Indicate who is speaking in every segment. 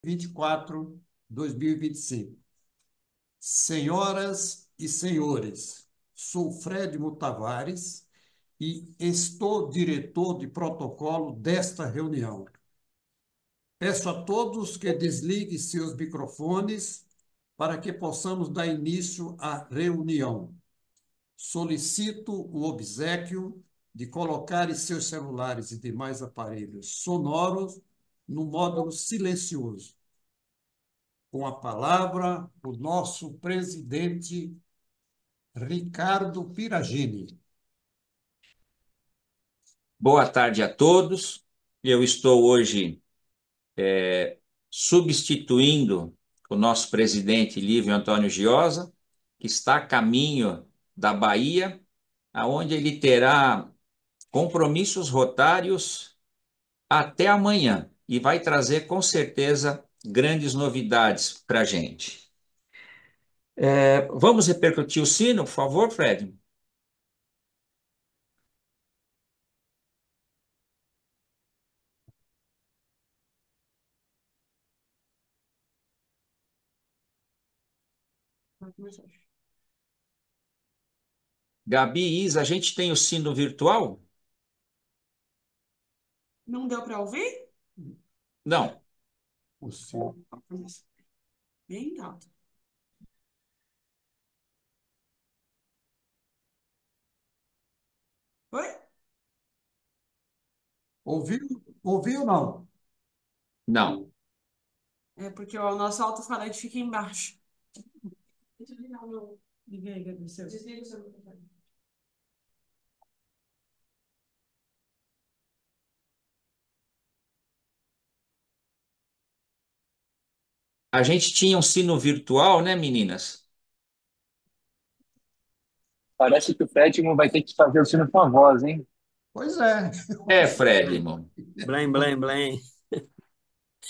Speaker 1: 24, 2025. Senhoras e senhores, sou Fredmo Tavares e estou diretor de protocolo desta reunião. Peço a todos que desliguem seus microfones para que possamos dar início à reunião. Solicito o obséquio de colocarem seus celulares e demais aparelhos sonoros no módulo silencioso. Com a palavra, o nosso presidente Ricardo Piragini.
Speaker 2: Boa tarde a todos. Eu estou hoje substituindo o nosso presidente Lívio Antônio Giosa, que está a caminho da Bahia, aonde ele terá compromissos rotários até amanhã e vai trazer com certeza grandes novidades para a gente. Vamos repercutir o sino, por favor, Fred? Gabi e Isa, a gente tem o sino virtual?
Speaker 3: Não deu para ouvir?
Speaker 2: Não.
Speaker 1: O senhor.
Speaker 3: Bem alto. Oi?
Speaker 1: Ouviu? Ouviu ou não?
Speaker 2: Não.
Speaker 3: É porque o nosso alto-falante fica embaixo. Deixa eu ligar o meu. Liga aí, Gabi, seu. Desliga o seu microfone.
Speaker 2: A gente tinha um sino virtual, né, meninas?
Speaker 4: Parece que o Fredman vai ter que fazer o sino com a voz, hein?
Speaker 1: Pois é.
Speaker 2: Fred, irmão.
Speaker 5: Blém, blém, blém.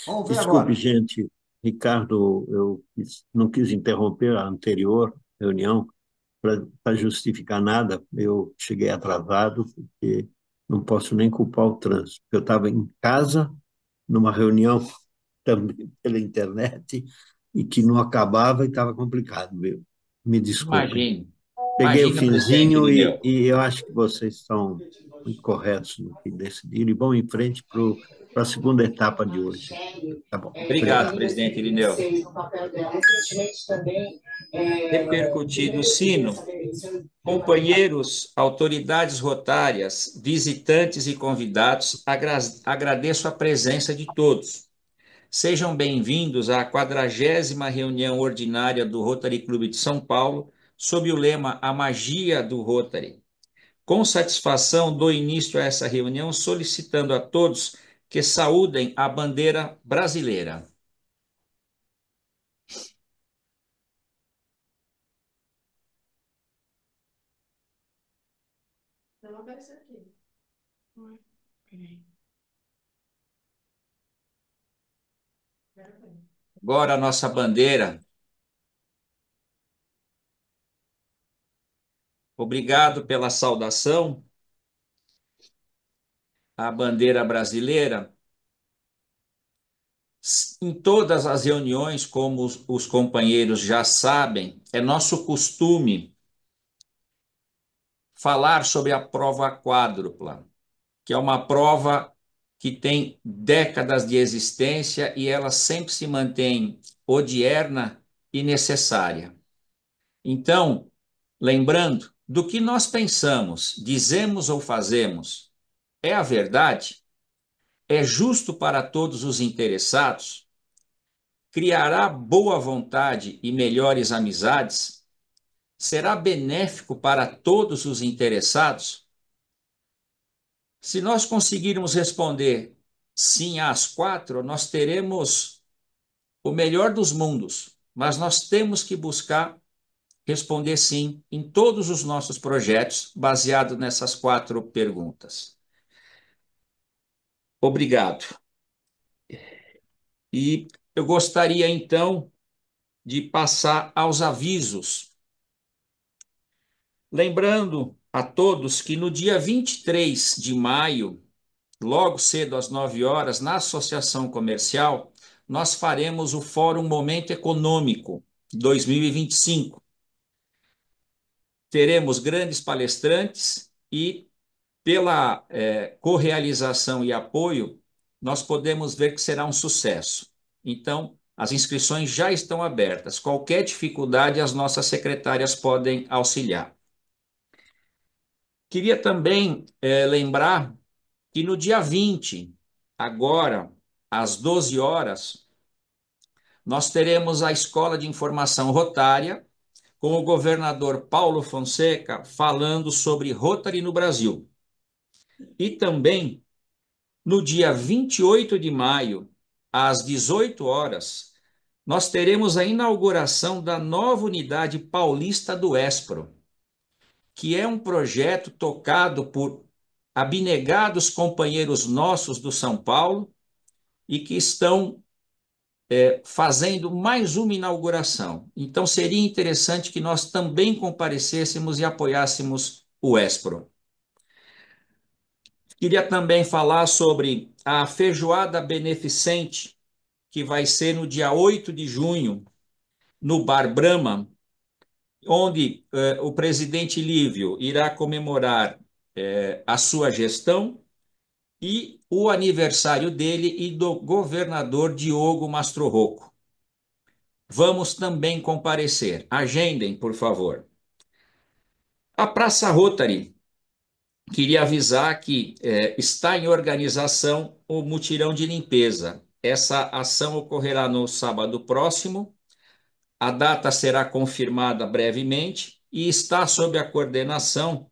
Speaker 1: Vamos ver
Speaker 5: Desculpe,
Speaker 1: agora.
Speaker 5: gente. Ricardo, não quis interromper a anterior reunião para justificar nada. Eu cheguei atrasado, porque não posso nem culpar o trânsito. Eu estava em casa, numa reunião também pela internet, e que não acabava e estava complicado, viu? Me desculpem.
Speaker 2: Imagine.
Speaker 5: Peguei o
Speaker 2: Imagina, presidente
Speaker 5: finzinho
Speaker 2: Irineu.
Speaker 5: e eu acho que vocês estão muito corretos no que decidiram e vão em frente para a segunda etapa de hoje. Tá bom.
Speaker 2: Obrigado,
Speaker 5: Obrigado.
Speaker 2: presidente Irineu. Repercutido o sino, companheiros, autoridades rotárias, visitantes e convidados, agradeço a presença de todos. Sejam bem-vindos à 40ª reunião ordinária do Rotary Clube de São Paulo, sob o lema A Magia do Rotary. Com satisfação, dou início a essa reunião solicitando a todos que saúdem a bandeira brasileira.
Speaker 3: Não apareceu aqui. Ué, peraí.
Speaker 2: Agora a nossa bandeira. Obrigado pela saudação à bandeira brasileira. Em todas as reuniões, como os companheiros já sabem, é nosso costume falar sobre a prova quádrupla, que é uma prova que tem décadas de existência e ela sempre se mantém odierna e necessária. Então, lembrando, do que nós pensamos, dizemos ou fazemos, é a verdade? É justo para todos os interessados? Criará boa vontade e melhores amizades? Será benéfico para todos os interessados? Se nós conseguirmos responder sim às quatro, nós teremos o melhor dos mundos, mas nós temos que buscar responder sim em todos os nossos projetos, baseado nessas quatro perguntas. Obrigado. E eu gostaria então de passar aos avisos. Lembrando a todos que no dia 23 de maio, logo cedo às 9 horas, na Associação Comercial, nós faremos o Fórum Momento Econômico 2025. Teremos grandes palestrantes e, pela correalização e apoio, nós podemos ver que será um sucesso. Então, as inscrições já estão abertas. Qualquer dificuldade, as nossas secretárias podem auxiliar. Queria também lembrar que no dia 20, agora, às 12 horas, nós teremos a Escola de Informação Rotária, com o governador Paulo Fonseca falando sobre Rotary no Brasil. E também, no dia 28 de maio, às 18 horas, nós teremos a inauguração da nova unidade paulista do Espro, que é um projeto tocado por abnegados companheiros nossos do São Paulo e que estão fazendo mais uma inauguração. Então, seria interessante que nós também comparecêssemos e apoiássemos o Espro. Queria também falar sobre a feijoada beneficente, que vai ser no dia 8 de junho, no Bar Brahma, onde o presidente Lívio irá comemorar a sua gestão e o aniversário dele e do governador Diogo Mastrorrocco. Vamos também comparecer. Agendem, por favor. A Praça Rotary, queria avisar que está em organização o mutirão de limpeza. Essa ação ocorrerá no sábado próximo. A data será confirmada brevemente e está sob a coordenação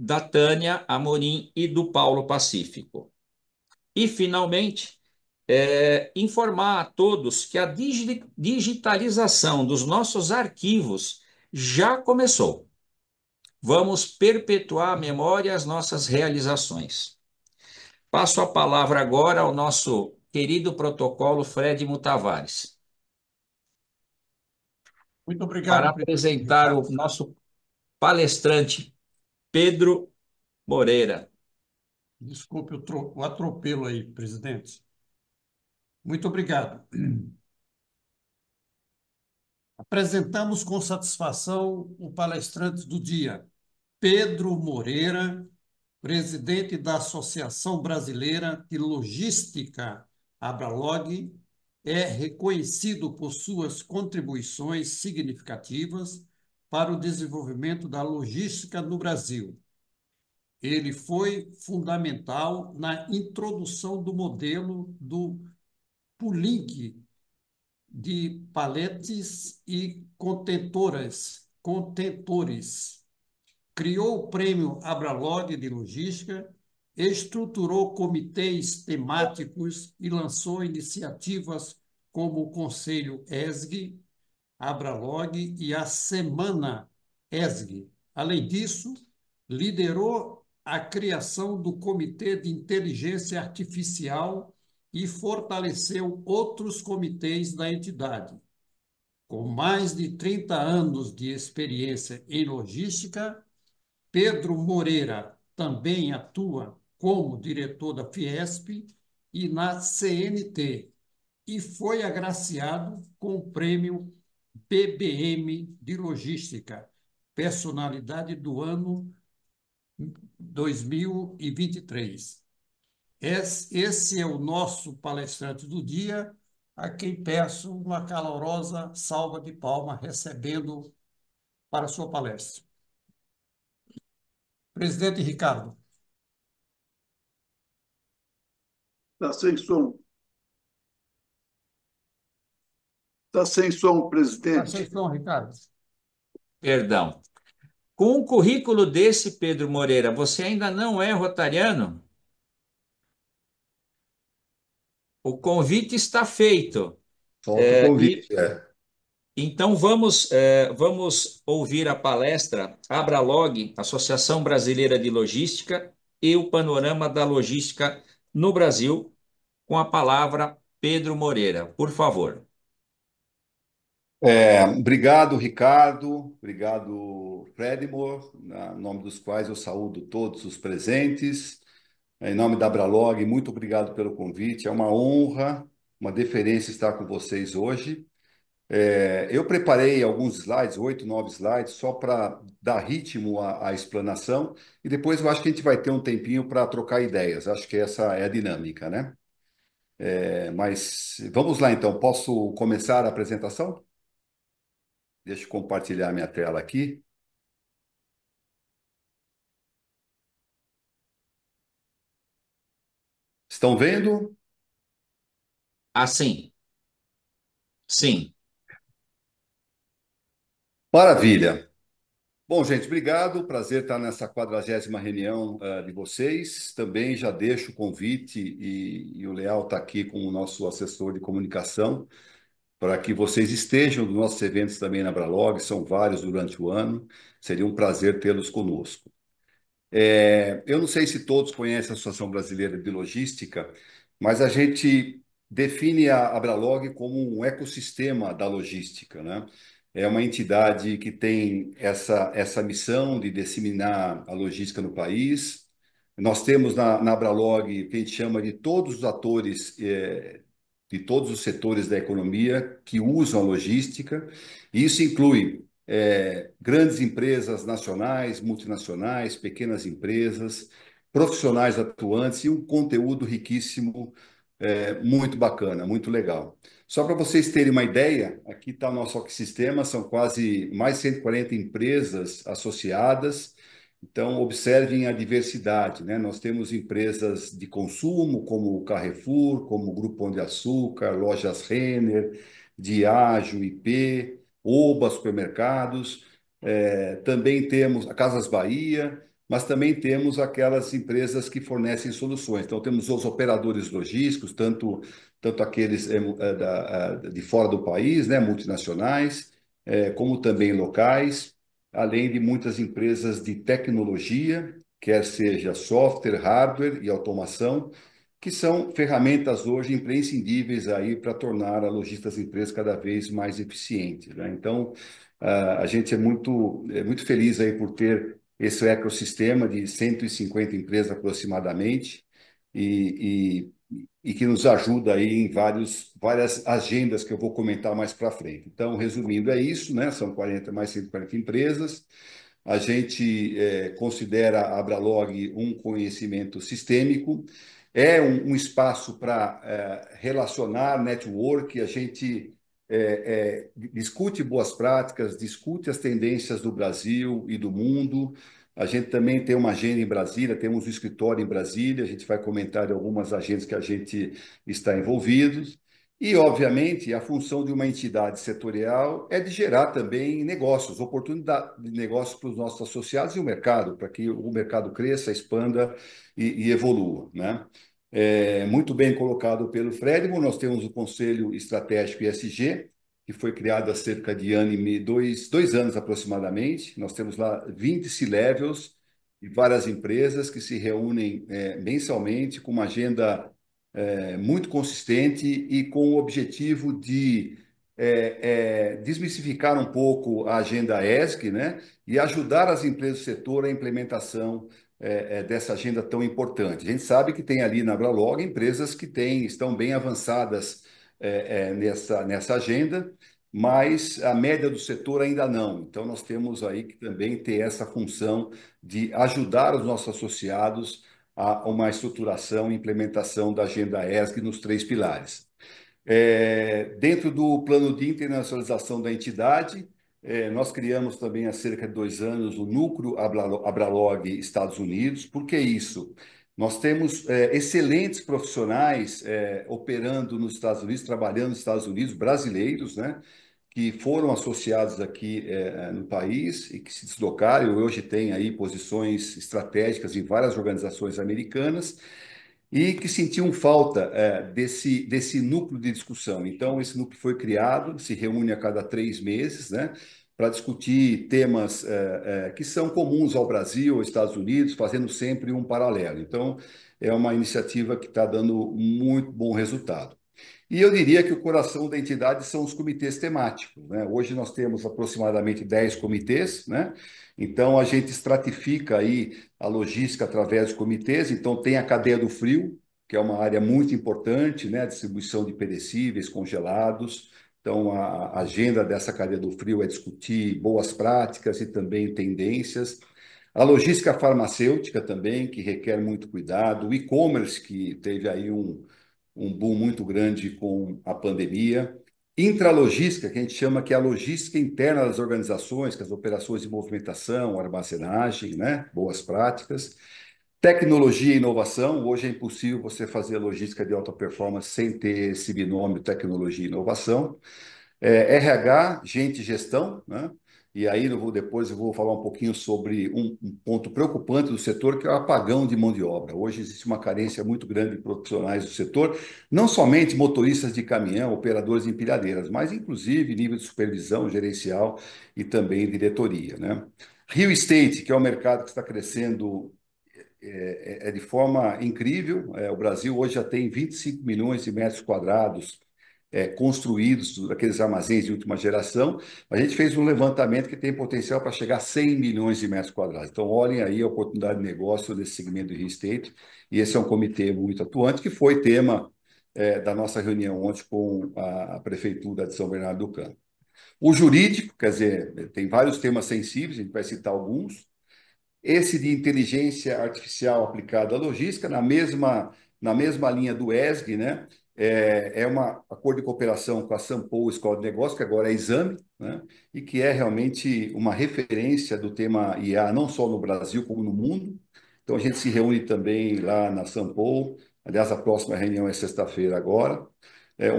Speaker 2: da Tânia Amorim e do Paulo Pacífico. E, finalmente, informar a todos que a digitalização dos nossos arquivos já começou. Vamos perpetuar a memória e as nossas realizações. Passo a palavra agora ao nosso querido protocolo Fred Tavares,
Speaker 1: Muito
Speaker 2: para
Speaker 1: obrigado,
Speaker 2: apresentar o
Speaker 1: Ricardo.
Speaker 2: nosso palestrante, Pedro Moreira.
Speaker 1: Desculpe o atropelo aí, presidente. Muito obrigado. Apresentamos com satisfação o palestrante do dia, Pedro Moreira, presidente da Associação Brasileira de Logística, Abralog, é reconhecido por suas contribuições significativas para o desenvolvimento da logística no Brasil. Ele foi fundamental na introdução do modelo do pooling de paletes e contentores. Criou o Prêmio Abralog de Logística, estruturou comitês temáticos e lançou iniciativas como o Conselho ESG, Abralog e a Semana ESG. Além disso, liderou a criação do Comitê de Inteligência Artificial e fortaleceu outros comitês da entidade. Com mais de 30 anos de experiência em logística, Pedro Moreira também atua como diretor da Fiesp e na CNT e foi agraciado com o prêmio BBM de Logística, Personalidade do Ano 2023. Esse é o nosso palestrante do dia, a quem peço uma calorosa salva de palmas recebendo para a sua palestra. Presidente Ricardo.
Speaker 6: Está sem som. Está sem som, presidente.
Speaker 1: Está sem som, Ricardo.
Speaker 2: Perdão. Com um currículo desse, Pedro Moreira, você ainda não é rotariano? O convite está feito.
Speaker 7: Falta o convite,
Speaker 2: Então, vamos ouvir a palestra Abralog, Associação Brasileira de Logística, e o panorama da logística no Brasil, com a palavra Pedro Moreira. Por favor.
Speaker 7: Obrigado, Ricardo. Obrigado, Fredmore, em nome dos quais eu saúdo todos os presentes. Em nome da Abralog, muito obrigado pelo convite. É uma honra uma deferência estar com vocês hoje. Eu preparei alguns slides, 8, 9 slides, só para dar ritmo à explanação, e depois eu acho que a gente vai ter um tempinho para trocar ideias. Acho que essa é a dinâmica, né? Mas vamos lá, então. Posso começar a apresentação? Deixa eu compartilhar minha tela aqui. Estão vendo?
Speaker 2: Assim, sim.
Speaker 7: Maravilha. Bom, gente, obrigado. Prazer estar nessa 40ª reunião de vocês. Também já deixo o convite e o Leal está aqui com o nosso assessor de comunicação para que vocês estejam nos nossos eventos também na Bralog. São vários durante o ano. Seria um prazer tê-los conosco. Eu não sei se todos conhecem a Associação Brasileira de Logística, mas a gente define a Abralog como um ecossistema da logística, né? É uma entidade que tem essa missão de disseminar a logística no país. Nós temos na Abralog o que a gente chama de todos os atores de todos os setores da economia que usam a logística, e isso inclui grandes empresas nacionais, multinacionais, pequenas empresas, profissionais atuantes e um conteúdo riquíssimo, muito bacana, muito legal. Só para vocês terem uma ideia, aqui está o nosso ecossistema, são quase mais de 140 empresas associadas. Então, observem a diversidade, né? Nós temos empresas de consumo, como o Carrefour, como o Grupo Pão de Açúcar, Lojas Renner, Diageo, IP, Oba Supermercados. Também temos a Casas Bahia, mas também temos aquelas empresas que fornecem soluções. Então, temos os operadores logísticos, tanto aqueles de fora do país, né, multinacionais, como também locais, além de muitas empresas de tecnologia, quer seja software, hardware e automação, que são ferramentas hoje imprescindíveis aí para tornar a logística das empresas cada vez mais eficiente, né? Então, a gente é muito feliz aí por ter esse ecossistema de 150 empresas aproximadamente e, e que nos ajuda aí em várias agendas que eu vou comentar mais para frente. Então, resumindo, é isso, né? São mais 140 empresas. A gente considera a Abralog um conhecimento sistêmico, é um espaço para relacionar network, a gente discute boas práticas, discute as tendências do Brasil e do mundo. A gente também tem uma agenda em Brasília, temos um escritório em Brasília, a gente vai comentar de algumas agendas que a gente está envolvido. E, obviamente, a função de uma entidade setorial é de gerar também negócios, oportunidade de negócios para os nossos associados e o mercado, para que o mercado cresça, expanda e evolua, né? Muito bem colocado pelo Fredmo, nós temos o Conselho Estratégico ESG, que foi criado há cerca de dois anos aproximadamente. Nós temos lá 20 C-levels e várias empresas que se reúnem mensalmente com uma agenda muito consistente e com o objetivo de desmistificar um pouco a agenda ESG, né, e ajudar as empresas do setor à implementação dessa agenda tão importante. A gente sabe que tem ali na Abralog empresas que estão bem avançadas nessa agenda, mas a média do setor ainda não. Então, nós temos aí que também ter essa função de ajudar os nossos associados a uma estruturação e implementação da agenda ESG nos 3 pilares. Dentro do plano de internacionalização da entidade, nós criamos também há cerca de 2 anos o Núcleo Abralog Estados Unidos. Por que isso? Nós temos excelentes profissionais operando nos Estados Unidos, trabalhando nos Estados Unidos, brasileiros, né, que foram associados aqui no país e que se deslocaram, hoje têm aí posições estratégicas em várias organizações americanas e que sentiam falta desse núcleo de discussão. Então, esse núcleo foi criado, se reúne a cada 3 meses, né, para discutir temas que são comuns ao Brasil, aos Estados Unidos, fazendo sempre um paralelo. Então, é uma iniciativa que está dando muito bom resultado. E eu diria que o coração da entidade são os comitês temáticos, né? Hoje nós temos aproximadamente 10 comitês, né? Então a gente estratifica aí a logística através de comitês. Então tem a cadeia do frio, que é uma área muito importante, né? A distribuição de perecíveis, congelados. Então, a agenda dessa cadeia do frio é discutir boas práticas e também tendências. A logística farmacêutica também, que requer muito cuidado. O e-commerce, que teve aí um boom muito grande com a pandemia. Intralogística, que a gente chama que é a logística interna das organizações, que as operações de movimentação, armazenagem, né? Boas práticas. Tecnologia e inovação. Hoje é impossível você fazer logística de alta performance sem ter esse binômio tecnologia e inovação. RH, gente e gestão, né? E aí depois eu vou falar um pouquinho sobre um ponto preocupante do setor, que é o apagão de mão de obra. Hoje existe uma carência muito grande de profissionais do setor, não somente motoristas de caminhão, operadores de empilhadeiras, mas inclusive nível de supervisão gerencial e também diretoria, né? Real estate, que é um mercado que está crescendo de forma incrível. O Brasil hoje já tem 25 milhões de metros quadrados construídos, aqueles armazéns de última geração. A gente fez um levantamento que tem potencial para chegar a 100 milhões de metros quadrados. Então, olhem aí a oportunidade de negócio desse segmento de real estate. E esse é um comitê muito atuante, que foi tema da nossa reunião ontem com a Prefeitura de São Bernardo do Campo. O jurídico, quer dizer, tem vários temas sensíveis, a gente vai citar alguns. Esse de inteligência artificial aplicada à logística, na mesma linha do ESG, né? É um acordo de cooperação com a Sampo Escola de Negócios, que agora é Exame, né? E que é realmente uma referência do tema IA, não só no Brasil, como no mundo. Então, a gente se reúne também lá na Sampo. Aliás, a próxima reunião é sexta-feira agora,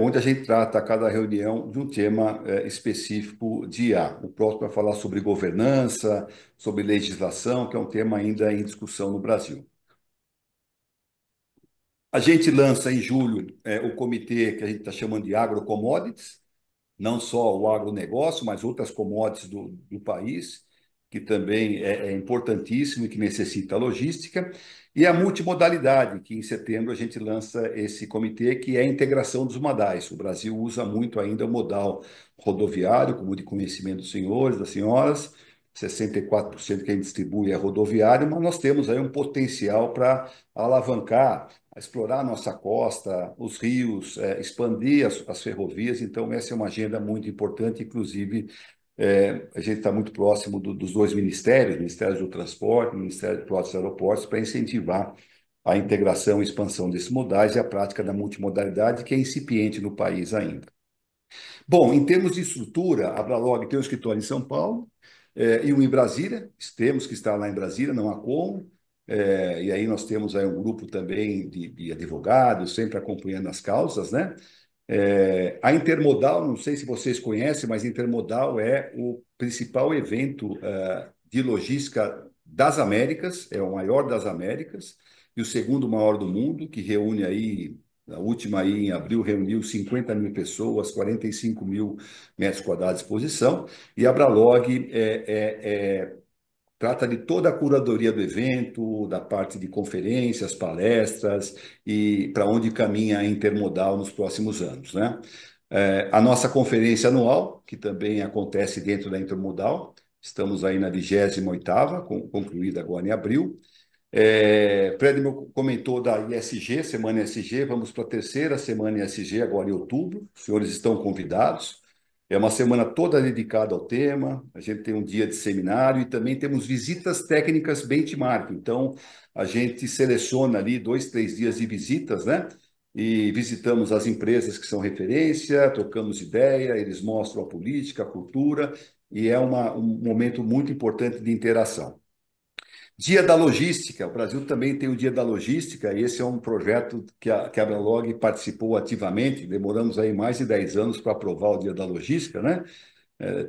Speaker 7: onde a gente trata a cada reunião de um tema específico de IA. O próximo vai falar sobre governança, sobre legislação, que é um tema ainda em discussão no Brasil. A gente lança em julho o comitê que a gente está chamando de agrocommodities, não só o agronegócio, mas outras commodities do país, que também é importantíssimo e que necessita logística, e a multimodalidade, que em setembro a gente lança esse comitê, que é a integração dos modais. O Brasil usa muito ainda o modal rodoviário, como de conhecimento dos senhores, das senhoras, 64% que a gente distribui é rodoviário, mas nós temos aí um potencial para alavancar, explorar a nossa costa, os rios, expandir as ferrovias. Então, essa é uma agenda muito importante, inclusive a gente está muito próximo dos dois ministérios, Ministério do Transporte e Ministério de Portos e Aeroportos, para incentivar a integração e expansão desses modais e a prática da multimodalidade, que é incipiente no país ainda. Bom, em termos de estrutura, a Abralog tem um escritório em São Paulo e um em Brasília. Temos que estar lá em Brasília, não há como. E aí nós temos aí um grupo também de advogados, sempre acompanhando as causas, né? A Intermodal, não sei se vocês conhecem, mas Intermodal é o principal evento de logística das Américas, é o maior das Américas e o segundo maior do mundo, que reúne aí, a última aí em abril reuniu 50 mil pessoas, 45 mil metros quadrados de exposição, e a Abralog trata de toda a curadoria do evento, da parte de conferências, palestras e para onde caminha a Intermodal nos próximos anos, né? A nossa conferência anual, que também acontece dentro da Intermodal, estamos aí na 28ª, concluída agora em abril. Fred comentou da ISG, Semana ISG, vamos para a terceira Semana ISG, agora em outubro, os senhores estão convidados. É uma semana toda dedicada ao tema, a gente tem um dia de seminário e também temos visitas técnicas benchmark. Então, a gente seleciona ali 2, 3 dias de visitas, né? E visitamos as empresas que são referência, trocamos ideia, eles mostram a política, a cultura, e é um momento muito importante de interação. Dia da Logística, o Brasil também tem o Dia da Logística, e esse é um projeto que a Abralog participou ativamente, demoramos aí mais de 10 anos para aprovar o Dia da Logística, né?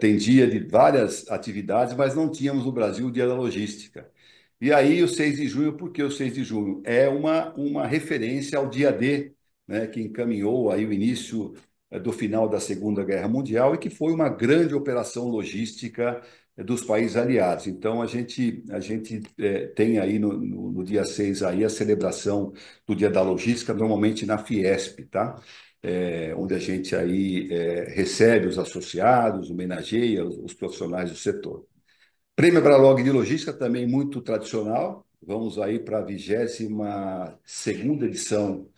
Speaker 7: Tem dia de várias atividades, mas não tínhamos no Brasil o Dia da Logística. E aí o 6 de junho, por que o 6 de junho? É uma referência ao dia D, né, que encaminhou aí o início do final da Segunda Guerra Mundial e que foi uma grande operação logística dos países aliados. Então, a gente tem aí no dia 6 aí a celebração do Dia da Logística, normalmente na Fiesp, tá? Onde a gente aí recebe os associados, homenageia os profissionais do setor. Prêmio Abralog de Logística, também muito tradicional. Vamos aí para a 22ª edição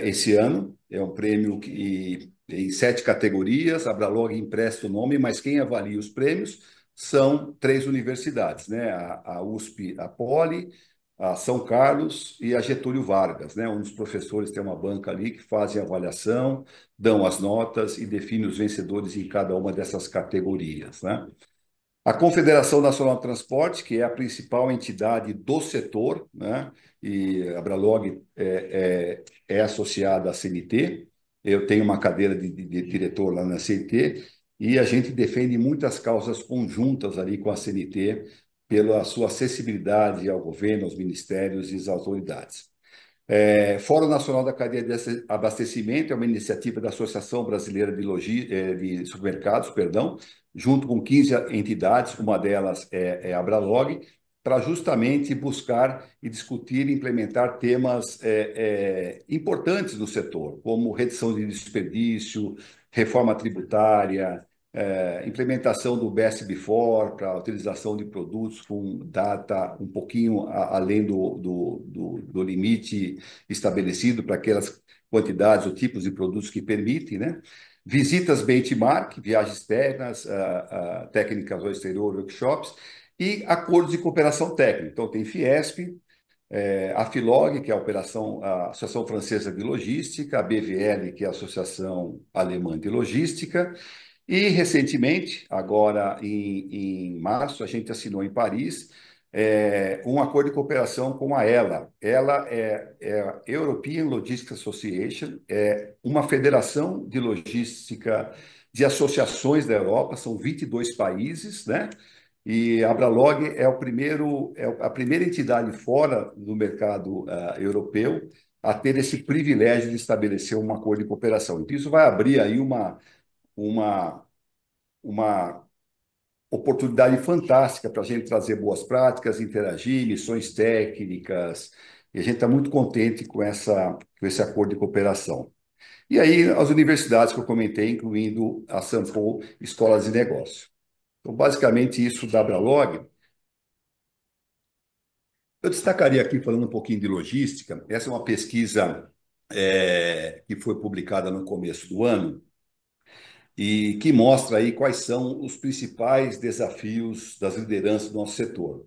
Speaker 7: esse ano. É um prêmio que, em 7 categorias, a Abralog empresta o nome, mas quem avalia os prêmios são 3 universidades, né? A USP, a Poli, a São Carlos e a Getúlio Vargas, né? Um dos professores tem uma banca ali que fazem a avaliação, dão as notas e definem os vencedores em cada uma dessas categorias, né? A Confederação Nacional de Transporte, que é a principal entidade do setor, né? E a Abralog é associada à CNT. Eu tenho uma cadeira de diretor lá na CNT e a gente defende muitas causas conjuntas ali com a CNT pela sua acessibilidade ao governo, aos ministérios e às autoridades. Fórum Nacional da Cadeia de Abastecimento é uma iniciativa da Associação Brasileira de Supermercados, perdão, junto com 15 entidades, uma delas é a Abralog, para justamente buscar e discutir e implementar temas importantes do setor, como redução de desperdício, reforma tributária, implementação do Best Before para a utilização de produtos com data um pouquinho além do limite estabelecido para aquelas quantidades ou tipos de produtos que permitem, né? Visitas benchmark, viagens externas, técnicas ao exterior, workshops, e acordos de cooperação técnica. Então, tem Fiesp, a Filog, que é a Associação Francesa de Logística, a BVL, que é a Associação Alemã de Logística, e, recentemente, agora em março, a gente assinou em Paris um acordo de cooperação com a ELA. ELA é a European Logistics Association, é uma federação de logística de associações da Europa, são 22 países, né? E a Abralog é a primeira entidade fora do mercado europeu a ter esse privilégio de estabelecer um acordo de cooperação. Então, isso vai abrir aí uma oportunidade fantástica para a gente trazer boas práticas, interagir, missões técnicas, e a gente está muito contente com esse acordo de cooperação. E aí, as universidades que eu comentei, incluindo a Sampo Escolas de Negócio. Então, basicamente, isso da Abralog. Eu destacaria aqui, falando um pouquinho de logística, essa é uma pesquisa que foi publicada no começo do ano, e que mostra aí quais são os principais desafios das lideranças do nosso setor.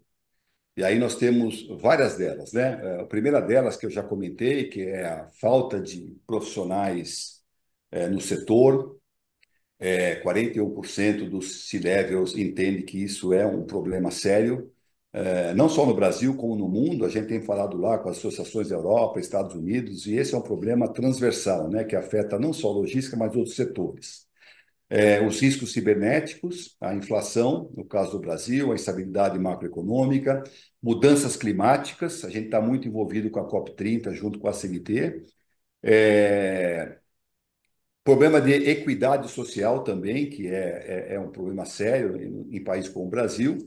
Speaker 7: E aí nós temos várias delas, né? A primeira delas que eu já comentei, que é a falta de profissionais no setor. 41% dos C-levels entende que isso é um problema sério, não só no Brasil, como no mundo. A gente tem falado lá com as associações da Europa, Estados Unidos, e esse é um problema transversal, né? Que afeta não só a logística, mas outros setores. Os riscos cibernéticos, a inflação, no caso do Brasil, a instabilidade macroeconômica, mudanças climáticas, a gente está muito envolvido com a COP30, junto com a CNT, problema de equidade social também, que é um problema sério em países como o Brasil,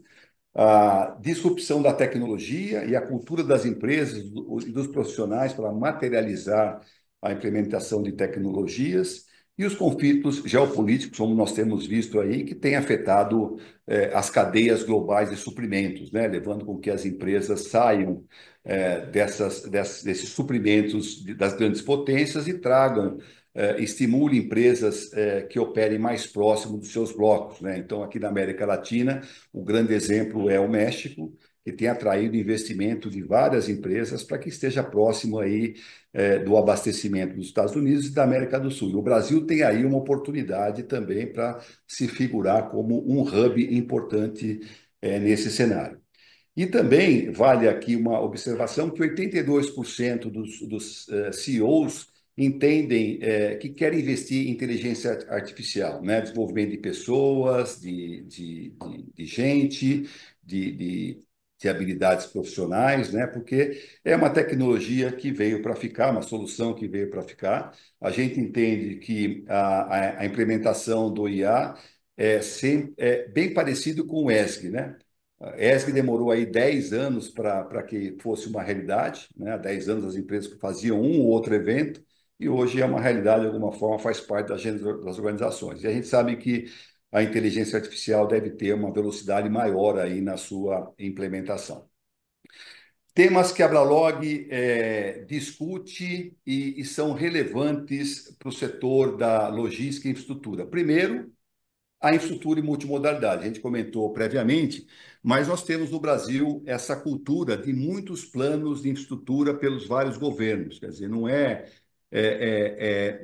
Speaker 7: a disrupção da tecnologia e a cultura das empresas e dos profissionais para materializar a implementação de tecnologias, e os conflitos geopolíticos, como nós temos visto aí, que têm afetado as cadeias globais de suprimentos, né? Levando com que as empresas saiam desses suprimentos das grandes potências e tragam, estimule empresas que operem mais próximo dos seus blocos, né? Então, aqui na América Latina, o grande exemplo é o México, que tem atraído investimento de várias empresas para que esteja próximo aí do abastecimento dos Estados Unidos e da América do Sul. E o Brasil tem aí uma oportunidade também para se figurar como um hub importante nesse cenário. E também vale aqui uma observação que 82% dos CEOs entendem que querem investir em inteligência artificial, né? Desenvolvimento de pessoas, de gente, de habilidades profissionais, né? Porque é uma tecnologia que veio para ficar, uma solução que veio para ficar. A gente entende que a implementação do IA é bem parecido com o ESG, né? A ESG demorou aí 10 anos para que fosse uma realidade, né? Há 10 anos as empresas faziam um ou outro evento, e hoje é uma realidade, de alguma forma, faz parte da agenda das organizações. E a gente sabe que a inteligência artificial deve ter uma velocidade maior aí na sua implementação. temas que a Abralog discute e são relevantes para o setor da logística e infraestrutura. Primeiro, a infraestrutura e multimodalidade. A gente comentou previamente, mas nós temos no Brasil essa cultura de muitos planos de infraestrutura pelos vários governos. Quer dizer,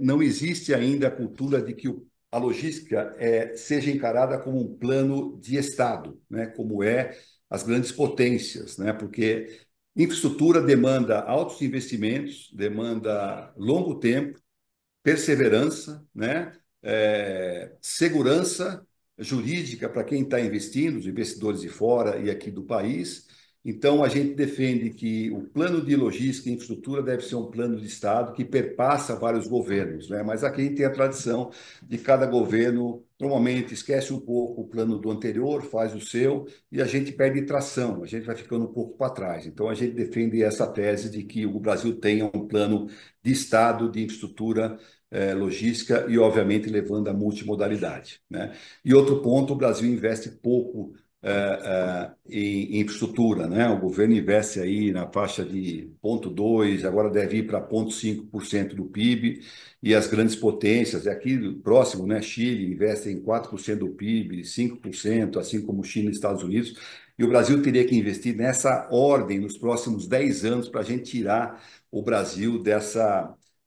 Speaker 7: não existe ainda a cultura de que a logística seja encarada como um plano de Estado, né? Como as grandes potências, né? Porque infraestrutura demanda altos investimentos, demanda longo tempo, perseverança, né? Segurança jurídica para quem está investindo, os investidores de fora e aqui do país. Então, a gente defende que o plano de logística e infraestrutura deve ser um plano de Estado que perpassa vários governos, né? Mas aqui a gente tem a tradição de cada governo, normalmente esquece um pouco o plano do anterior, faz o seu, e a gente perde tração, a gente vai ficando um pouco para trás. Então, a gente defende essa tese de que o Brasil tenha um plano de Estado de infraestrutura logística e, obviamente, levando a multimodalidade, né? E outro ponto, o Brasil investe pouco em infraestrutura, né? O governo investe aí na faixa de 0,2, agora deve ir para 0,5% do PIB, e as grandes potências, aqui próximo, né? Chile investe em 4% do PIB, 5%, assim como China e Estados Unidos, e o Brasil teria que investir nessa ordem nos próximos 10 anos para a gente tirar o Brasil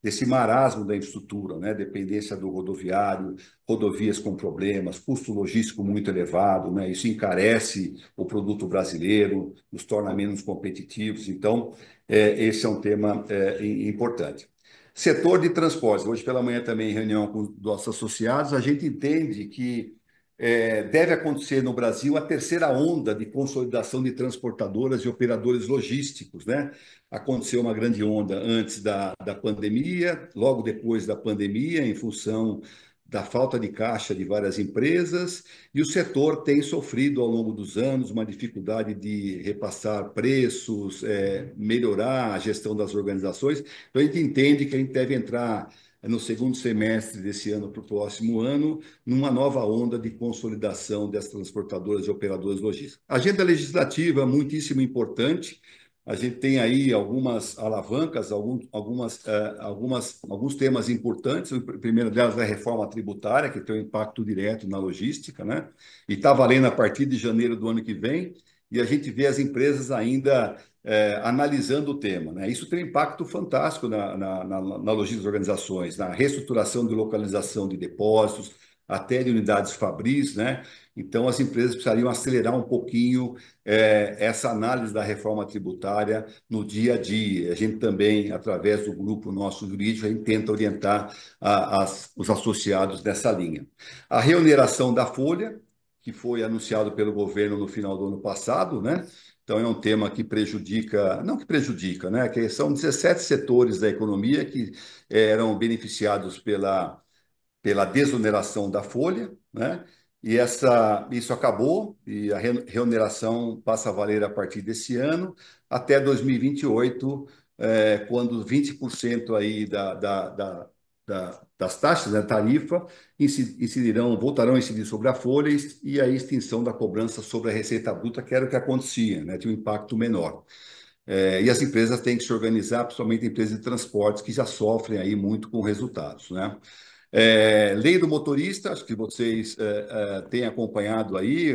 Speaker 7: desse marasmo da infraestrutura, né? Dependência do rodoviário, rodovias com problemas, custo logístico muito elevado, né? Isso encarece o produto brasileiro, nos torna menos competitivos. Então, esse é um tema importante. Setor de transportes. Hoje pela manhã também em reunião com nossos associados, a gente entende que deve acontecer no Brasil a terceira onda de consolidação de transportadoras e operadores logísticos, né? Aconteceu uma grande onda antes da pandemia, logo depois da pandemia, em função da falta de caixa de várias empresas, e o setor tem sofrido ao longo dos anos uma dificuldade de repassar preços, melhorar a gestão das organizações. Então, a gente entende que a gente deve entrar no segundo semestre desse ano para o próximo ano, numa nova onda de consolidação das transportadoras e operadores logísticos. Agenda legislativa muitíssimo importante. A gente tem aí algumas alavancas, alguns temas importantes. O primeiro delas é a reforma tributária, que tem um impacto direto na logística, né? E está valendo a partir de janeiro do ano que vem, e a gente vê as empresas ainda analisando o tema, né? Isso tem um impacto fantástico na logística das organizações, na reestruturação de localização de depósitos, até de unidades fabris, né? Então, as empresas precisariam acelerar um pouquinho essa análise da reforma tributária no dia a dia. A gente também, através do grupo nosso jurídico, a gente tenta orientar os associados nessa linha. A reoneração da folha, que foi anunciado pelo governo no final do ano passado, né? Então, é um tema que prejudica, não que prejudica, né? Que são 17 setores da economia que eram beneficiados pela desoneração da folha, né? E isso acabou, e a reoneração passa a valer a partir desse ano, até 2028, quando 20% aí das taxas, da tarifa, voltarão a incidir sobre a folha e a extinção da cobrança sobre a receita bruta, que era o que acontecia, né? Tinha um impacto menor. E as empresas têm que se organizar, principalmente empresas de transportes, que já sofrem aí muito com resultados, né? Lei do motorista, acho que vocês têm acompanhado aí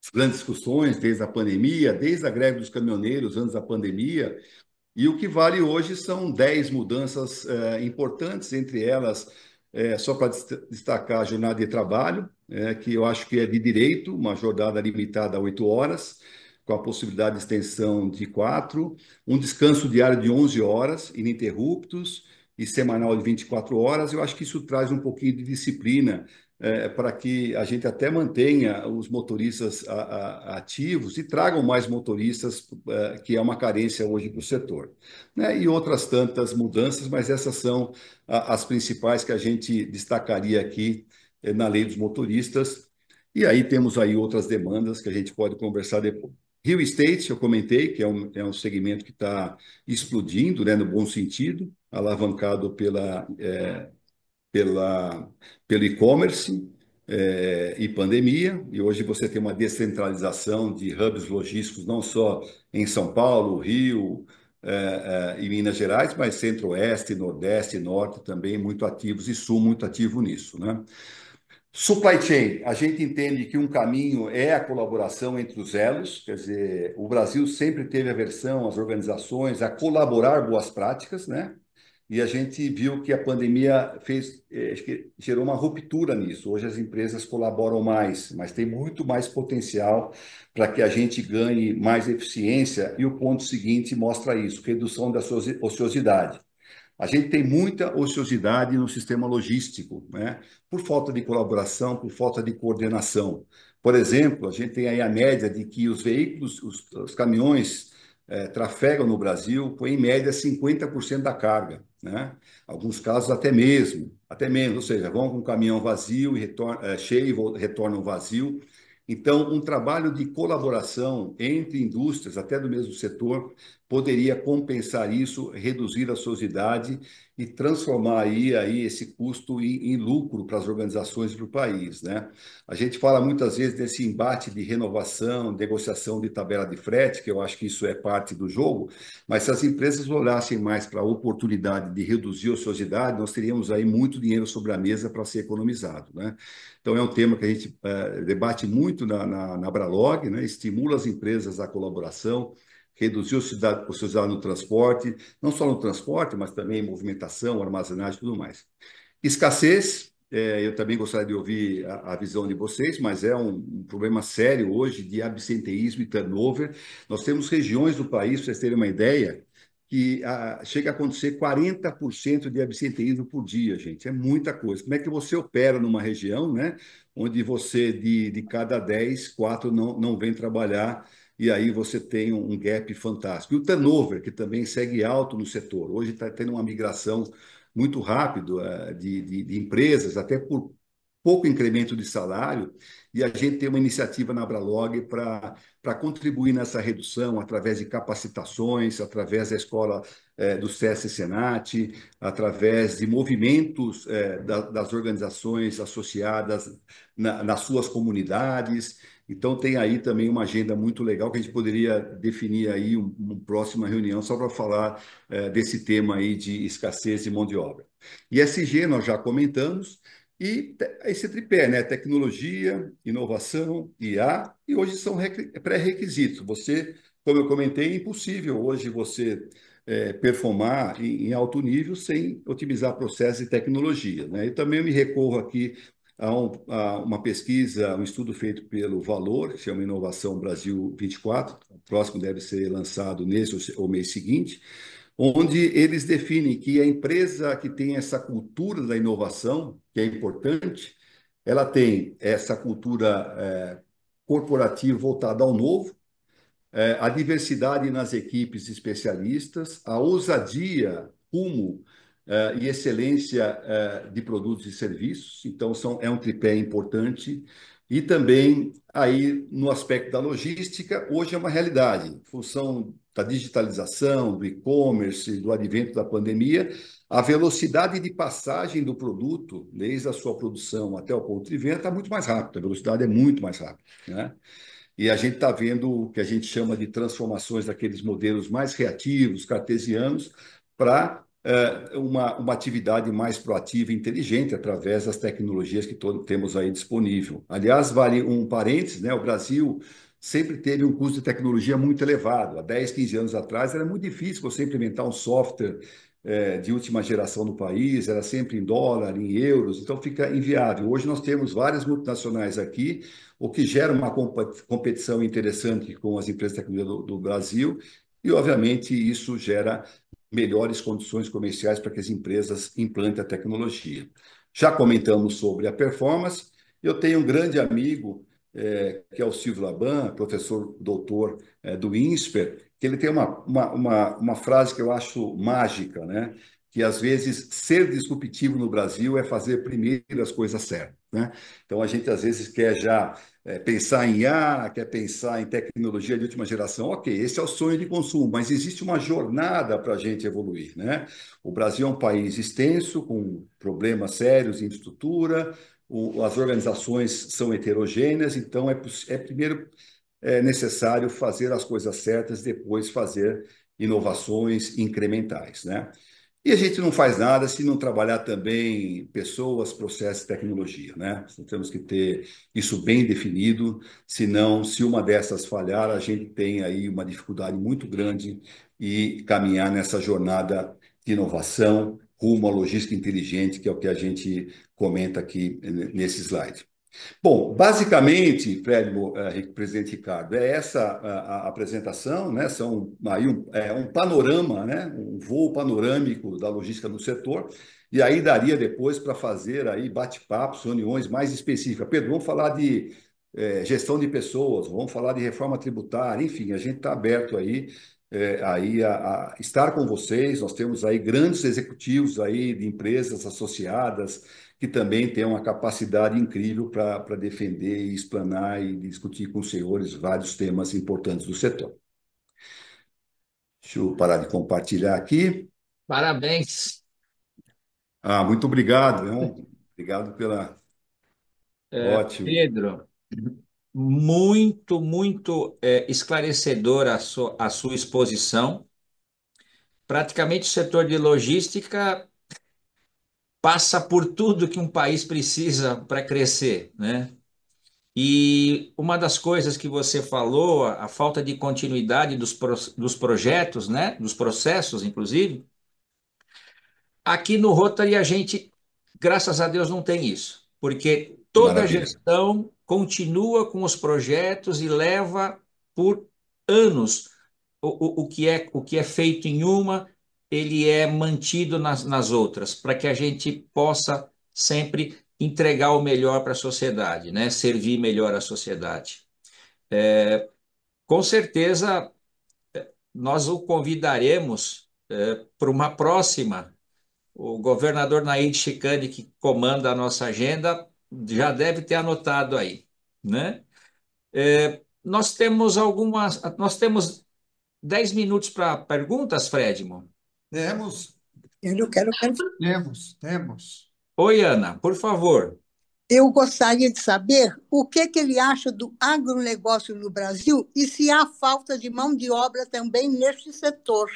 Speaker 7: as grandes discussões desde a pandemia, desde a greve dos caminhoneiros antes da pandemia, e o que vale hoje são 10 mudanças importantes, entre elas, só para destacar a jornada de trabalho, que eu acho que é de direito, uma jornada limitada a 8 horas, com a possibilidade de extensão de 4, um descanso diário de 11 horas, ininterruptos, e semanal de 24 horas. Eu acho que isso traz um pouquinho de disciplina para que a gente até mantenha os motoristas ativos e tragam mais motoristas, que é uma carência hoje para o setor, né? E outras tantas mudanças, mas essas são as principais que a gente destacaria aqui na lei dos motoristas. E aí temos aí outras demandas que a gente pode conversar depois. Real Estate, eu comentei, que é um segmento que está explodindo, né, no bom sentido, alavancado pelo e-commerce. e pandemia, e hoje você tem uma descentralização de hubs logísticos, não só em São Paulo, Rio, e Minas Gerais, mas Centro-Oeste, Nordeste, Norte também muito ativos e Sul muito ativo nisso, né? Supply chain, a gente entende que um caminho é a colaboração entre os elos, quer dizer, o Brasil sempre teve aversão, as organizações, a colaborar boas práticas, né? E a gente viu que a pandemia fez, acho que gerou uma ruptura nisso. Hoje as empresas colaboram mais, mas tem muito mais potencial para que a gente ganhe mais eficiência. E o ponto seguinte mostra isso: redução da ociosidade. A gente tem muita ociosidade no sistema logístico, né? Por falta de colaboração, por falta de coordenação. Por exemplo, a gente tem aí a média de que os veículos, os caminhões, trafegam no Brasil com, em média, 50% da carga, né? Alguns casos até menos, ou seja, vão com o caminhão vazio e cheio e retornam vazio. Então, um trabalho de colaboração entre indústrias, até do mesmo setor, poderia compensar isso, reduzir a ociosidade e transformar aí esse custo em lucro para as organizações e para o país, né? A gente fala muitas vezes desse embate de renovação, negociação de tabela de frete, que eu acho que isso é parte do jogo, mas se as empresas olhassem mais para a oportunidade de reduzir a ociosidade, nós teríamos aí muito dinheiro sobre a mesa para ser economizado, né? Então, é um tema que a gente debate muito na Bralog, né? Estimula as empresas à colaboração, reduzir a ociosidade no transporte, não só no transporte, mas também em movimentação, armazenagem e tudo mais. Escassez, eu também gostaria de ouvir a visão de vocês, mas é um problema sério hoje de absenteísmo e turnover. Nós temos regiões do país, para vocês terem uma ideia, que chega a acontecer 40% de absenteísmo por dia, gente. É muita coisa. Como é que você opera numa região, né, onde você, de cada 10, 4 não vem trabalhar, e aí você tem um gap fantástico. E o turnover, que também segue alto no setor. Hoje está tendo uma migração muito rápida de empresas, até por pouco incremento de salário, e a gente tem uma iniciativa na Bralog para contribuir nessa redução através de capacitações, através da escola do SESC Senat, através de movimentos das organizações associadas nas suas comunidades. Então, tem aí também uma agenda muito legal que a gente poderia definir aí uma próxima reunião só para falar desse tema aí de escassez de mão de obra. ESG, nós já comentamos, e esse tripé, né? Tecnologia, inovação, IA, e hoje são pré-requisitos. Você, como eu comentei, é impossível hoje você performar em alto nível sem otimizar processos e tecnologia, né? Eu também me recorro aqui a uma pesquisa, um estudo feito pelo Valor, que se chama Inovação Brasil 24, o próximo deve ser lançado nesse ou mês seguinte, onde eles definem que a empresa que tem essa cultura da inovação, que é importante, ela tem essa cultura corporativa voltada ao novo, a diversidade nas equipes especialistas, a ousadia, rumo e excelência de produtos e serviços. Então, é um tripé importante. E também, aí, no aspecto da logística, hoje é uma realidade. Em função da digitalização, do e-commerce, do advento da pandemia, a velocidade de passagem do produto, desde a sua produção até o ponto de venda, está muito mais rápida. A velocidade é muito mais rápida, né? E a gente está vendo o que a gente chama de transformações daqueles modelos mais reativos, cartesianos, para uma atividade mais proativa e inteligente através das tecnologias que temos aí disponível. Aliás, vale um parênteses, né? O Brasil sempre teve um custo de tecnologia muito elevado. Há 10, 15 anos atrás era muito difícil você implementar um software de última geração no país, era sempre em dólar, em euros, então fica inviável. Hoje nós temos várias multinacionais aqui, o que gera uma competição interessante com as empresas de tecnologia do Brasil, e, obviamente, isso gera melhores condições comerciais para que as empresas implantem a tecnologia. Já comentamos sobre a performance. Eu tenho um grande amigo, que é o Silvio Laban, professor doutor do INSPER, que ele tem uma frase que eu acho mágica, né? Que, às vezes, ser disruptivo no Brasil é fazer primeiro as coisas certas, né? Então, a gente, às vezes, quer já pensar em IA, quer pensar em tecnologia de última geração. Ok, esse é o sonho de consumo, mas existe uma jornada para a gente evoluir, né? O Brasil é um país extenso, com problemas sérios em infraestrutura, as organizações são heterogêneas, então primeiro necessário fazer as coisas certas, depois fazer inovações incrementais, né? E a gente não faz nada se não trabalhar também pessoas, processos e tecnologia, né? Então, temos que ter isso bem definido, senão, se uma dessas falhar, a gente tem aí uma dificuldade muito grande e caminhar nessa jornada de inovação rumo à logística inteligente, que é o que a gente comenta aqui nesse slide. Bom, basicamente, Fred, presidente Ricardo, é essa a apresentação, né? São aí um panorama, né? Um voo panorâmico da logística no setor, e aí daria depois para fazer aí bate-papos, reuniões mais específicas. Pedro, vamos falar de gestão de pessoas, vamos falar de reforma tributária, enfim, a gente está aberto aí a estar com vocês. Nós temos aí grandes executivos aí de empresas associadas que também têm uma capacidade incrível para defender e explanar e discutir com os senhores vários temas importantes do setor. Deixa eu parar de compartilhar aqui.
Speaker 2: Parabéns.
Speaker 7: Muito obrigado, Leon. Obrigado pela... Ótimo.
Speaker 2: Pedro, muito esclarecedora a sua exposição. Praticamente o setor de logística passa por tudo que um país precisa para crescer, né? E uma das coisas que você falou, a falta de continuidade dos projetos, né? Dos processos, inclusive. Aqui no Rotary a gente, graças a Deus, não tem isso, porque toda a
Speaker 7: Maravilha.
Speaker 2: gestão continua com os projetos e leva por anos. O que é feito em uma, ele é mantido nas outras, para que a gente possa sempre entregar o melhor para a sociedade, né? Servir melhor a sociedade. Com certeza, nós o convidaremos para uma próxima. O governador Nair Chicane, que comanda a nossa agenda, já deve ter anotado aí, né? Nós temos 10 minutos para perguntas, Fredmo.
Speaker 1: Temos,
Speaker 8: Eu não quero.
Speaker 1: temos.
Speaker 2: Oi, Ana, por favor.
Speaker 8: Eu gostaria de saber o que ele acha do agronegócio no Brasil e se há falta de mão de obra também neste setor.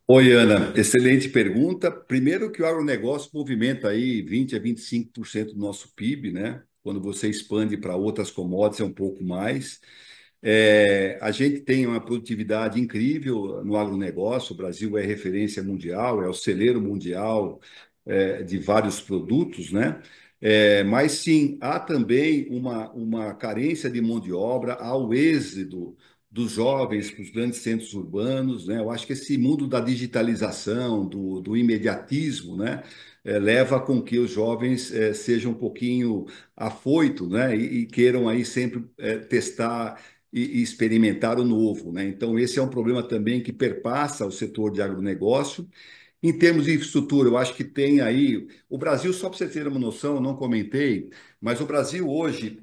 Speaker 7: Oi, Ana, excelente pergunta. Primeiro que o agronegócio movimenta aí 20 a 25% do nosso PIB, né? Quando você expande para outras commodities é um pouco mais. A gente tem uma produtividade incrível no agronegócio. O Brasil é referência mundial, é o celeiro mundial de vários produtos, né? Mas sim, há também uma carência de mão de obra, há o êxodo dos jovens para os grandes centros urbanos, né? Eu acho que esse mundo da digitalização, do imediatismo, né? Leva com que os jovens sejam um pouquinho afoitos, né? E queiram aí sempre testar e experimentar o novo, né? Então, esse é um problema também que perpassa o setor de agronegócio. Em termos de infraestrutura, eu acho que tem aí... O Brasil, só para você ter uma noção, eu não comentei, mas o Brasil hoje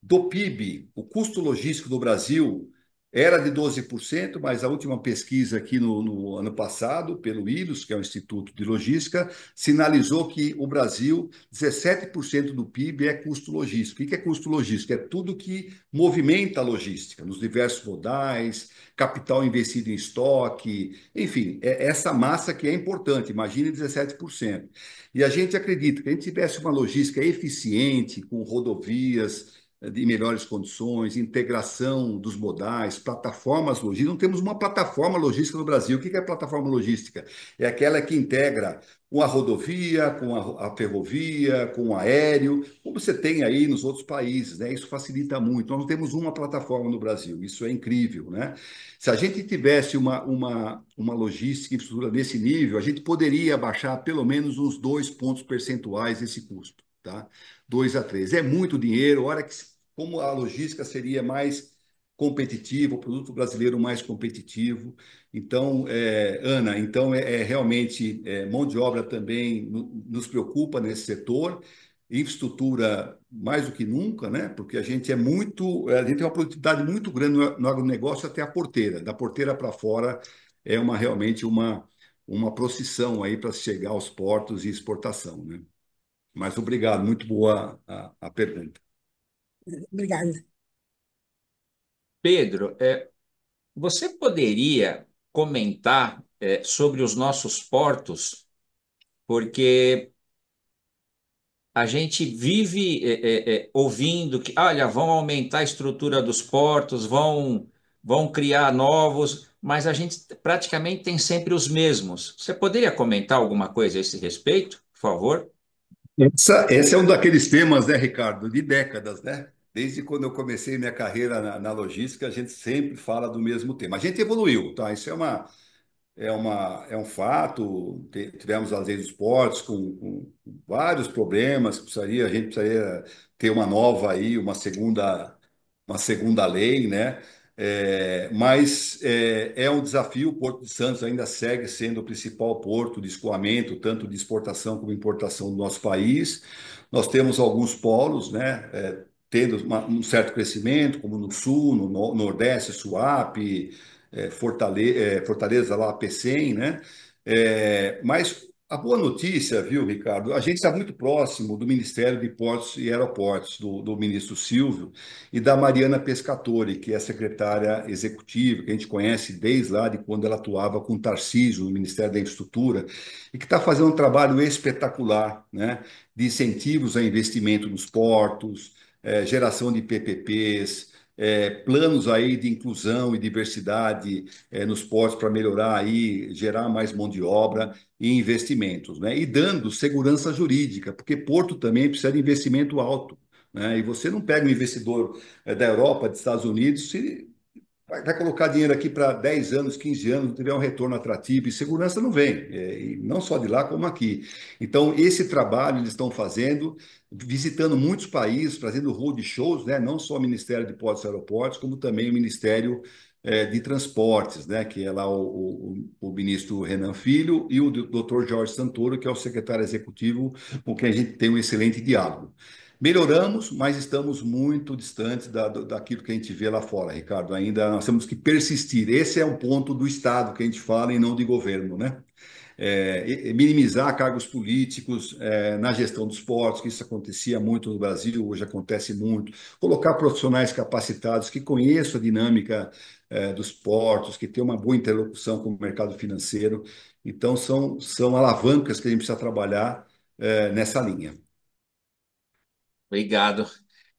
Speaker 7: do PIB, o custo logístico do Brasil era de 12%, mas a última pesquisa aqui no ano passado, pelo ILOS, que é o Instituto de Logística, sinalizou que o Brasil, 17% do PIB é custo logístico. O que é custo logístico? É tudo que movimenta a logística, nos diversos modais, capital investido em estoque, enfim, é essa massa que é importante, imagine 17%. E a gente acredita que a gente tivesse uma logística eficiente, com rodovias de melhores condições, integração dos modais, plataformas logísticas. Não temos uma plataforma logística no Brasil. O que é plataforma logística? É aquela que integra com a rodovia, com a ferrovia, com o aéreo, como você tem aí nos outros países, né? Isso facilita muito. Nós não temos uma plataforma no Brasil, isso é incrível, né? Se a gente tivesse uma logística e infraestrutura desse nível, a gente poderia baixar pelo menos uns 2 pontos percentuais esse custo, tá? 2 a 3. É muito dinheiro, hora que como a logística seria mais competitiva, o produto brasileiro mais competitivo. Então, Ana, então realmente mão de obra também nos preocupa nesse setor, infraestrutura mais do que nunca, né? Porque a gente a gente tem uma produtividade muito grande no agronegócio até a porteira, da porteira para fora realmente uma procissão aí para chegar aos portos e exportação, né? Mas obrigado, muito boa a pergunta.
Speaker 8: Obrigada.
Speaker 2: Pedro, você poderia comentar sobre os nossos portos, porque a gente vive ouvindo que, olha, vão aumentar a estrutura dos portos, vão criar novos, mas a gente praticamente tem sempre os mesmos. Você poderia comentar alguma coisa a esse respeito, por favor?
Speaker 7: Esse é um daqueles temas, né, Ricardo, de décadas, né? Desde quando eu comecei minha carreira na logística, a gente sempre fala do mesmo tema. A gente evoluiu, tá? Isso é um fato. Tivemos as leis dos portos com vários problemas que a gente precisaria ter uma nova aí, uma segunda lei, né? Mas é um desafio. O Porto de Santos ainda segue sendo o principal porto de escoamento, tanto de exportação como importação do nosso país. Nós temos alguns polos, né? Tendo um certo crescimento, como no Sul, no Nordeste, Suape, Fortaleza lá, Pecém, né? Mas a boa notícia, viu, Ricardo? A gente está muito próximo do Ministério de Portos e Aeroportos, do ministro Silvio, e da Mariana Pescatori, que é a secretária executiva, que a gente conhece desde lá de quando ela atuava com o Tarcísio no Ministério da Infraestrutura, e que está fazendo um trabalho espetacular, né? De incentivos a investimento nos portos, geração de PPPs, planos aí de inclusão e diversidade nos portos para melhorar aí, gerar mais mão de obra e investimentos, né? E dando segurança jurídica, porque porto também precisa de investimento alto, né? E você não pega um investidor da Europa, dos Estados Unidos, se vai colocar dinheiro aqui para 10 anos, 15 anos, não tiver um retorno atrativo, e segurança não vem, e não só de lá como aqui. Então, esse trabalho eles estão fazendo, visitando muitos países, fazendo road shows, né? Não só o Ministério de Portos e Aeroportos, como também o Ministério de Transportes, né? Que é lá o ministro Renan Filho e o doutor Jorge Santoro, que é o secretário executivo, com quem a gente tem um excelente diálogo. Melhoramos, mas estamos muito distantes daquilo que a gente vê lá fora, Ricardo. Ainda nós temos que persistir. Esse é o ponto do Estado que a gente fala e não de governo, né? Minimizar cargos políticos na gestão dos portos, que isso acontecia muito no Brasil, hoje acontece muito. Colocar profissionais capacitados que conheçam a dinâmica dos portos, que tenham uma boa interlocução com o mercado financeiro. Então, são alavancas que a gente precisa trabalhar nessa linha.
Speaker 2: Obrigado.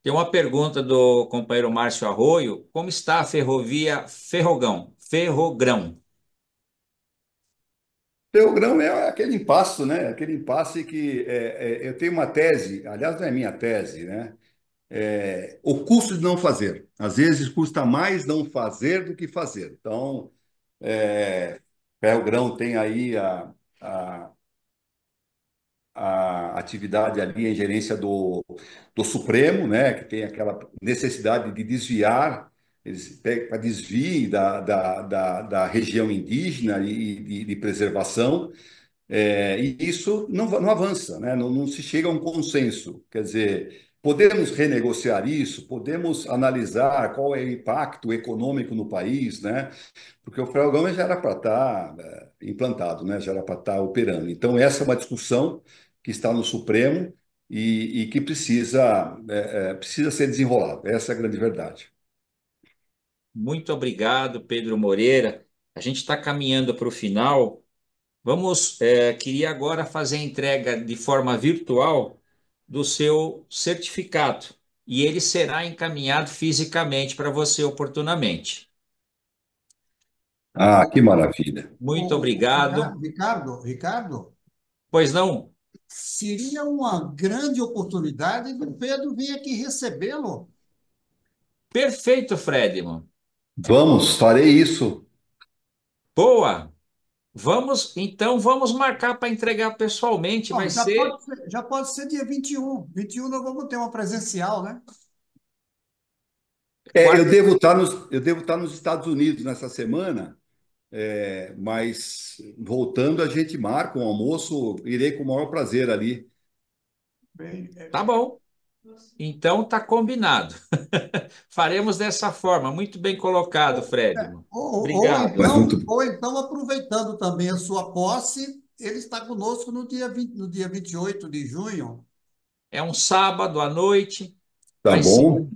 Speaker 2: Tem uma pergunta do companheiro Márcio Arroio. Como está a ferrovia Ferrogrão?
Speaker 7: Teogrão é aquele impasse, né? Aquele impasse que eu tenho uma tese, aliás, não é minha tese, né? O custo de não fazer. Às vezes custa mais não fazer do que fazer. Então, Ferrogrão tem aí a, a atividade ali em gerência do Supremo, né? Que tem aquela necessidade de desviar, eles para desvio da região indígena e de preservação. E isso não avança, né? Não se chega a um consenso. Quer dizer, podemos renegociar isso, podemos analisar qual é o impacto econômico no país, né? Porque o Ferragamo já era para estar implantado, né? Já era para estar operando. Então, essa é uma discussão que está no Supremo e que precisa ser desenrolada. Essa é a grande verdade.
Speaker 2: Muito obrigado, Pedro Moreira. A gente está caminhando para o final. Queria agora fazer a entrega de forma virtual do seu certificado e ele será encaminhado fisicamente para você oportunamente.
Speaker 7: Ah, que maravilha.
Speaker 2: Muito obrigado.
Speaker 1: Ricardo,
Speaker 2: Pois não?
Speaker 1: seria uma grande oportunidade do Pedro vir aqui recebê-lo.
Speaker 2: Perfeito, Fredman.
Speaker 7: Vamos, farei isso.
Speaker 2: Boa. Vamos marcar para entregar pessoalmente. Vai
Speaker 1: Bom,
Speaker 2: ser.
Speaker 1: já pode ser dia 21. 21 nós vamos ter uma presencial, né?
Speaker 2: Quarta.
Speaker 7: Eu devo estar nos Estados Unidos nessa semana. Mas voltando, a gente marca um almoço, irei com o maior prazer ali.
Speaker 1: Bem,
Speaker 2: Tá bom. Então tá combinado. Faremos dessa forma. Muito bem colocado, Fred. Obrigado.
Speaker 7: Mas muito.
Speaker 1: Ou então, aproveitando também a sua posse, ele está conosco no dia 20, no dia 28 de junho.
Speaker 2: É um sábado à noite.
Speaker 7: Tá
Speaker 2: Vai ser
Speaker 7: bom?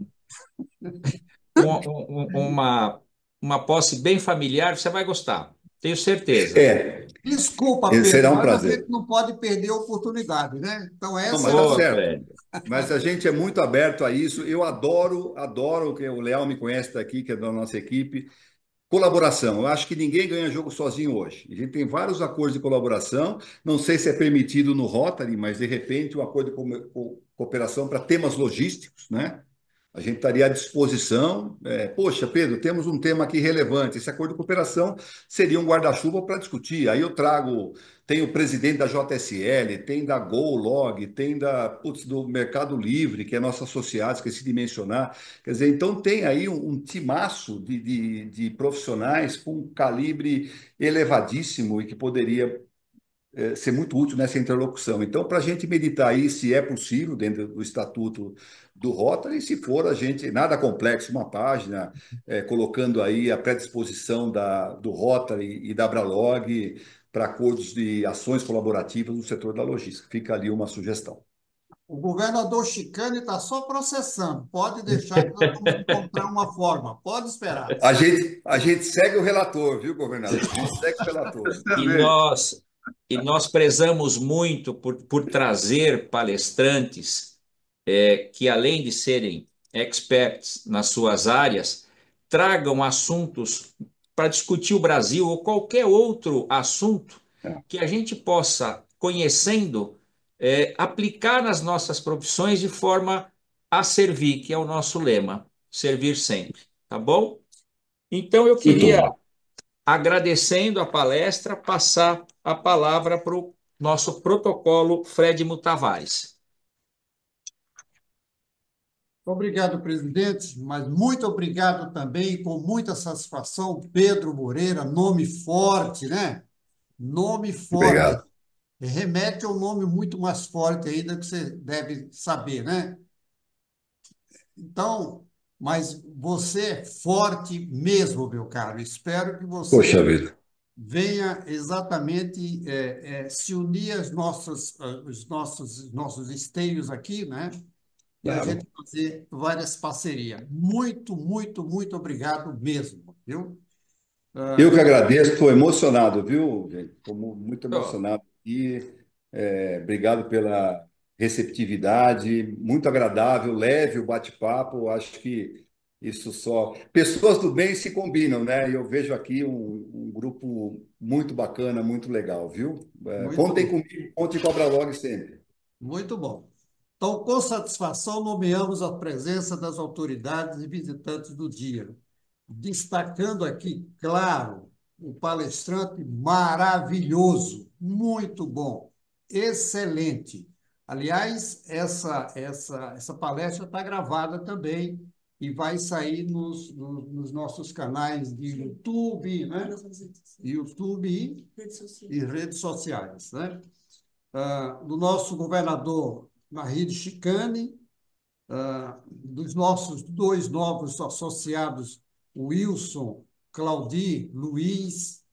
Speaker 2: uma posse bem familiar. Você vai gostar. Tenho certeza.
Speaker 1: Desculpa,
Speaker 7: Será
Speaker 1: Pedro,
Speaker 7: um
Speaker 1: mas a
Speaker 7: prazer.
Speaker 1: gente não pode perder a oportunidade, né? Então,
Speaker 7: Não,
Speaker 1: essa
Speaker 7: mas
Speaker 1: era
Speaker 7: tá
Speaker 2: Ô,
Speaker 7: certo.
Speaker 2: Fred.
Speaker 7: Mas a gente é muito aberto a isso. Eu adoro, que o Leal me conhece daqui, que é da nossa equipe. Colaboração. Eu acho que ninguém ganha jogo sozinho hoje. A gente tem vários acordos de colaboração. Não sei se é permitido no Rotary, mas de repente um acordo de cooperação para temas logísticos, né? A gente estaria à disposição. Poxa, Pedro, temos um tema aqui relevante. Esse acordo de cooperação seria um guarda-chuva para discutir. Aí eu trago, tem o presidente da JSL, tem da GoLog, tem do Mercado Livre, que é nosso associado, esqueci de mencionar. Quer dizer, então tem aí um timaço de profissionais com um calibre elevadíssimo e que poderia ser muito útil nessa interlocução. Então, para a gente meditar aí se é possível, dentro do estatuto do Rotary, se for a gente, nada complexo, uma página, colocando aí a predisposição do Rotary e da Bralog para acordos de ações colaborativas no setor da logística. Fica ali uma sugestão.
Speaker 1: O governador Chicane está só processando. Pode deixar que nós vamos encontrar uma forma. Pode esperar.
Speaker 7: A gente segue o relator, viu, governador? A gente segue o relator.
Speaker 2: E nós prezamos muito por trazer palestrantes que, além de serem experts nas suas áreas, tragam assuntos para discutir o Brasil ou qualquer outro assunto que a gente possa, conhecendo, aplicar nas nossas profissões de forma a servir, que é o nosso lema, servir sempre, tá bom? Então eu
Speaker 7: Muito
Speaker 2: queria,
Speaker 7: bom.
Speaker 2: agradecendo a palestra, passar a palavra para o nosso protocolo Fred Tavares.
Speaker 1: Obrigado, presidente, mas muito obrigado também, com muita satisfação, Pedro Moreira, nome forte, né? Nome forte.
Speaker 7: Obrigado.
Speaker 1: Remete a um nome muito mais forte ainda que você deve saber, né? Então, mas você é forte mesmo, meu caro. Espero que você
Speaker 7: Poxa vida.
Speaker 1: venha exatamente se unir aos nossos esteios aqui, né? E a
Speaker 7: Claro.
Speaker 1: gente fazer várias parcerias. Muito, muito, muito obrigado mesmo, viu?
Speaker 7: Eu que agradeço, estou emocionado, viu, gente? Estou muito
Speaker 2: Ó,
Speaker 7: emocionado aqui. Obrigado pela receptividade, muito agradável, leve o bate-papo. Eu acho que isso só. Pessoas do bem se combinam, né? E eu vejo aqui um grupo muito bacana, muito legal, viu?
Speaker 1: Muito
Speaker 7: Contem
Speaker 1: bom.
Speaker 7: comigo, contem com a Bralog sempre.
Speaker 1: Muito bom. Então, com satisfação, nomeamos a presença das autoridades e visitantes do dia, destacando aqui, claro, o palestrante maravilhoso, muito bom, excelente. Aliás, essa palestra está gravada também e vai sair nos nossos canais de YouTube, né? YouTube e redes sociais, né? Do nosso governador Narid Chicane, dos nossos dois novos associados, Wilson, Claudir, Luiz,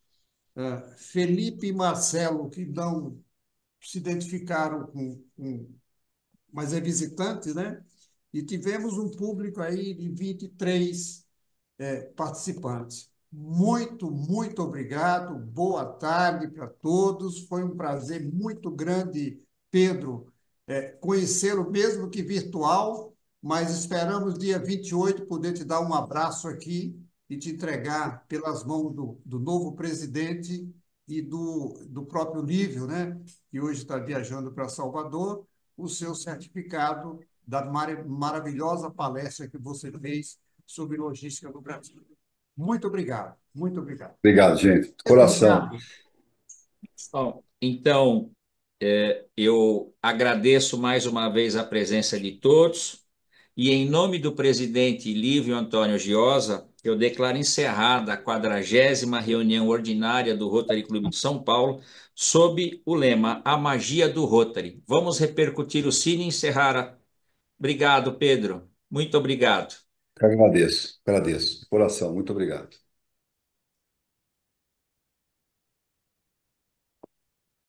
Speaker 1: Felipe e Marcelo, que não se identificaram mas é visitante, né? E tivemos um público aí de 23 participantes. Muito, muito obrigado. Boa tarde para todos. Foi um prazer muito grande, Pedro, conhecê-lo, mesmo que virtual, mas esperamos, dia 28, poder te dar um abraço aqui e te entregar pelas mãos do novo presidente e do próprio Lívio, né, que hoje está viajando para Salvador, o seu certificado da maravilhosa palestra que você fez sobre logística no Brasil. Muito obrigado, muito obrigado.
Speaker 7: Obrigado, gente. De
Speaker 1: Pedro,
Speaker 7: coração.
Speaker 1: obrigado.
Speaker 2: bom, então, eu agradeço mais uma vez a presença de todos e, em nome do presidente Lívio Antônio Giosa, eu declaro encerrada a 40ª reunião ordinária do Rotary Clube de São Paulo, sob o lema A Magia do Rotary. Vamos repercutir o sino e encerrar Obrigado, Pedro. Muito obrigado.
Speaker 7: Eu agradeço, agradeço. De coração, muito obrigado.